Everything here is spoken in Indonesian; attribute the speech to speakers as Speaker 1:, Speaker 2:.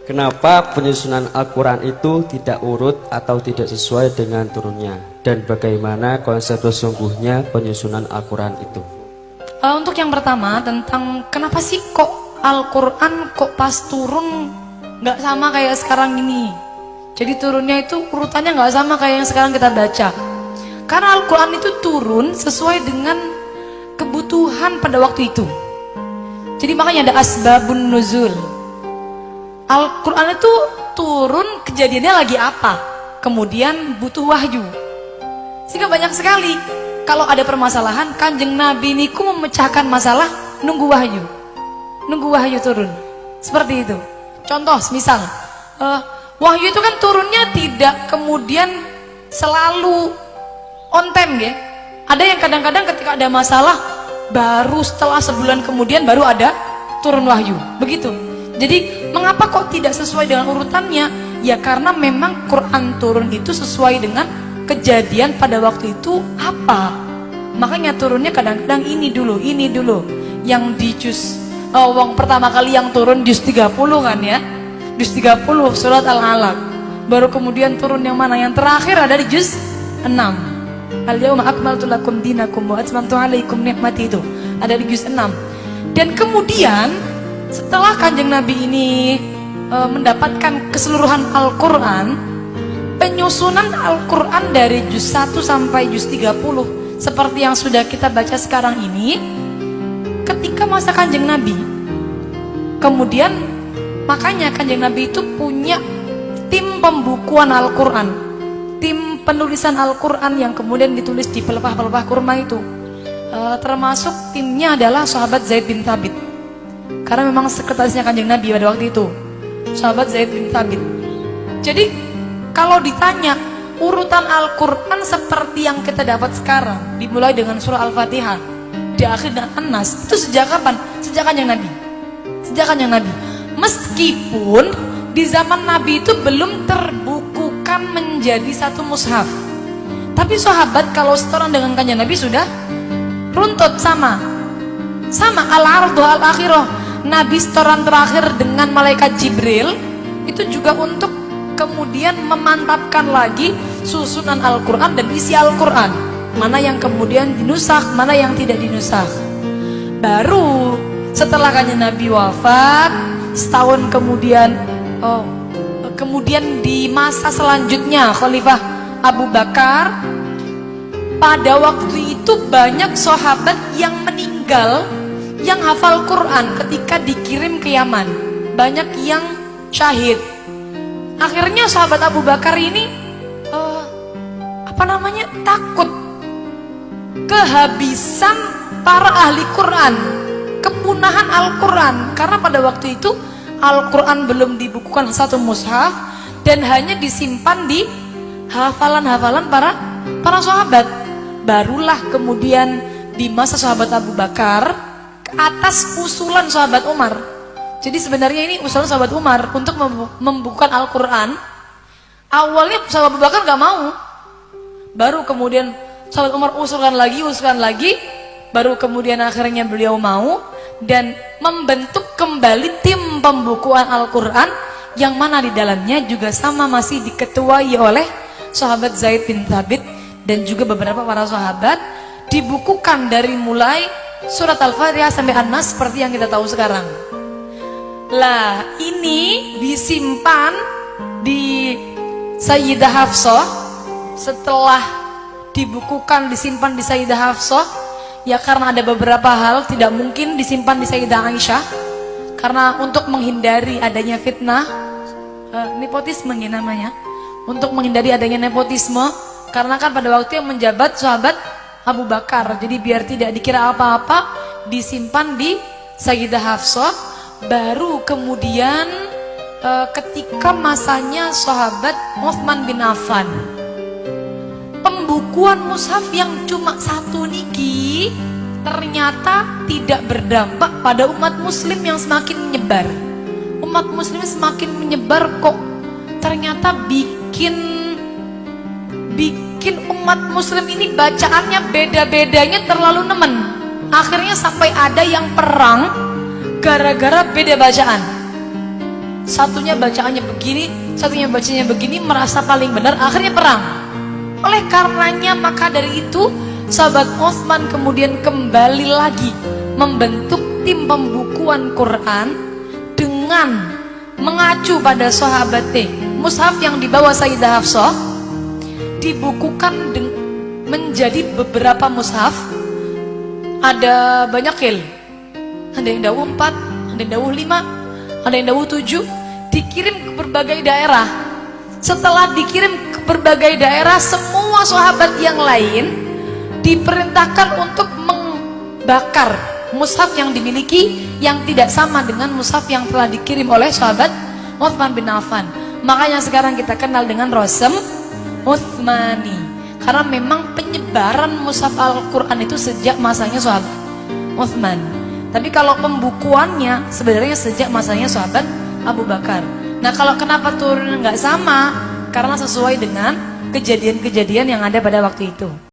Speaker 1: Kenapa penyusunan Al-Quran itu tidak urut atau tidak sesuai dengan turunnya? Dan bagaimana konsep sesungguhnya penyusunan Al-Quran itu?
Speaker 2: Untuk yang pertama tentang kenapa sih kok Al-Quran kok pas turun nggak sama kayak sekarang ini. Jadi turunnya itu urutannya nggak sama kayak yang sekarang kita baca. Karena Al-Quran itu turun sesuai dengan kebutuhan pada waktu itu. Jadi makanya ada asbabun nuzul. Al-Quran itu turun kejadiannya lagi apa, kemudian butuh wahyu. Sehingga banyak sekali kalau ada permasalahan, Kanjeng Nabi niku memecahkan masalah nunggu wahyu turun. Seperti itu. Contoh misal wahyu itu kan turunnya tidak kemudian selalu on time ya. Ada yang kadang-kadang ketika ada masalah baru setelah sebulan kemudian baru ada turun wahyu. Begitu. Jadi mengapa kok tidak sesuai dengan urutannya? Ya karena memang Quran turun itu sesuai dengan kejadian pada waktu itu apa. Makanya turunnya kadang-kadang ini dulu. Yang di juz pertama kali yang turun juz 30 kan ya. Juz 30 surat Al-Alaq. Baru kemudian turun yang mana? Yang terakhir ada di juz 6. Al-yawma akmaltu lakum dinakum wa atmamtu alaikum ni'mati, itu ada di juz 6. Dan kemudian setelah Kanjeng Nabi ini mendapatkan keseluruhan Al-Quran, penyusunan Al-Quran dari juz 1 sampai juz 30 seperti yang sudah kita baca sekarang ini, ketika masa Kanjeng Nabi, kemudian makanya Kanjeng Nabi itu punya tim pembukuan Al-Quran, tim penulisan Al-Quran yang kemudian ditulis di pelepah-pelepah kurma itu. Termasuk timnya adalah sahabat Zaid bin Thabit, karena memang sekretarisnya Kanjeng Nabi pada waktu itu, sahabat Zaid bin Thabit. Jadi kalau ditanya urutan Al-Quran seperti yang kita dapat sekarang, dimulai dengan surah Al-Fatihah, di akhir dengan An-Nas, itu sejak kapan? Sejak Kanjeng Nabi. Sejak Kanjeng Nabi. Meskipun di zaman Nabi itu belum terbukukan menjadi satu mushaf, tapi sahabat kalau setoran dengan Kanjeng Nabi sudah runtut sama al-ardu al-akhirah. Nabi setoran terakhir dengan malaikat Jibril itu juga untuk kemudian memantapkan lagi susunan Al-Quran dan isi Al-Quran, mana yang kemudian dinusakh, mana yang tidak dinusakh. Baru setelah Kanjeng Nabi wafat setahun kemudian di masa selanjutnya Khalifah Abu Bakar, pada waktu itu banyak sahabat yang meninggal yang hafal Quran ketika dikirim ke Yaman, banyak yang syahid. Akhirnya sahabat Abu Bakar ini takut kehabisan para ahli Quran, kepunahan Al-Quran, karena pada waktu itu Al-Quran belum dibukukan satu mushaf dan hanya disimpan di hafalan-hafalan para sahabat. Barulah kemudian di masa sahabat Abu Bakar, atas usulan sahabat Umar. Jadi sebenarnya ini usulan sahabat Umar untuk membukukan Al-Quran. Awalnya sahabat Abu Bakar nggak mau. Baru kemudian sahabat Umar usulkan lagi, baru kemudian akhirnya beliau mau dan membentuk kembali tim pembukuan Al-Quran, yang mana di dalamnya juga sama masih diketuai oleh sahabat Zaid bin Thabit dan juga beberapa para sahabat. Dibukukan dari mulai surat Al-Fatihah sampai An-Nas seperti yang kita tahu sekarang. Lah ini disimpan di Sayyidah Hafsah. Setelah dibukukan disimpan di Sayyidah Hafsah, ya karena ada beberapa hal tidak mungkin disimpan di Sayyidah Aisyah, karena untuk menghindari adanya fitnah, nepotisme ya namanya, untuk menghindari adanya nepotisme, karena kan pada waktu yang menjabat sahabat Abu Bakar, jadi biar tidak dikira apa-apa disimpan di Sayyidah Hafsah. Baru kemudian ketika masanya sahabat Utsman bin Affan, pembukuan mushaf yang cuma satu niki ternyata tidak berdampak pada umat muslim yang semakin menyebar. Umat muslim semakin menyebar kok ternyata bikin umat muslim ini bacaannya beda-bedanya terlalu nemen. Akhirnya sampai ada yang perang gara-gara beda bacaan. satunya bacaannya begini, satunya bacanya begini, merasa paling benar, akhirnya perang. Oleh karenanya maka dari itu sahabat Utsman kemudian kembali lagi membentuk tim pembukuan Quran dengan mengacu pada sahabat mushaf yang dibawa Sayyidah Hafsah dibukukan menjadi beberapa mushaf. Ada banyak ada yang dawuh 4, ada yang dawuh 5, ada yang dawuh 7, dikirim ke berbagai daerah. Setelah dikirim ke berbagai daerah, semua sahabat yang lain diperintahkan untuk membakar mushaf yang dimiliki yang tidak sama dengan mushaf yang telah dikirim oleh sahabat Utsman bin Affan. Makanya sekarang kita kenal dengan Rasm Utsmani, karena memang penyebaran mushaf Al-Quran itu sejak masanya sahabat Utsman. Tapi kalau pembukuannya sebenarnya sejak masanya sahabat Abu Bakar. Nah, kalau kenapa turunnya nggak sama? Karena sesuai dengan kejadian-kejadian yang ada pada waktu itu.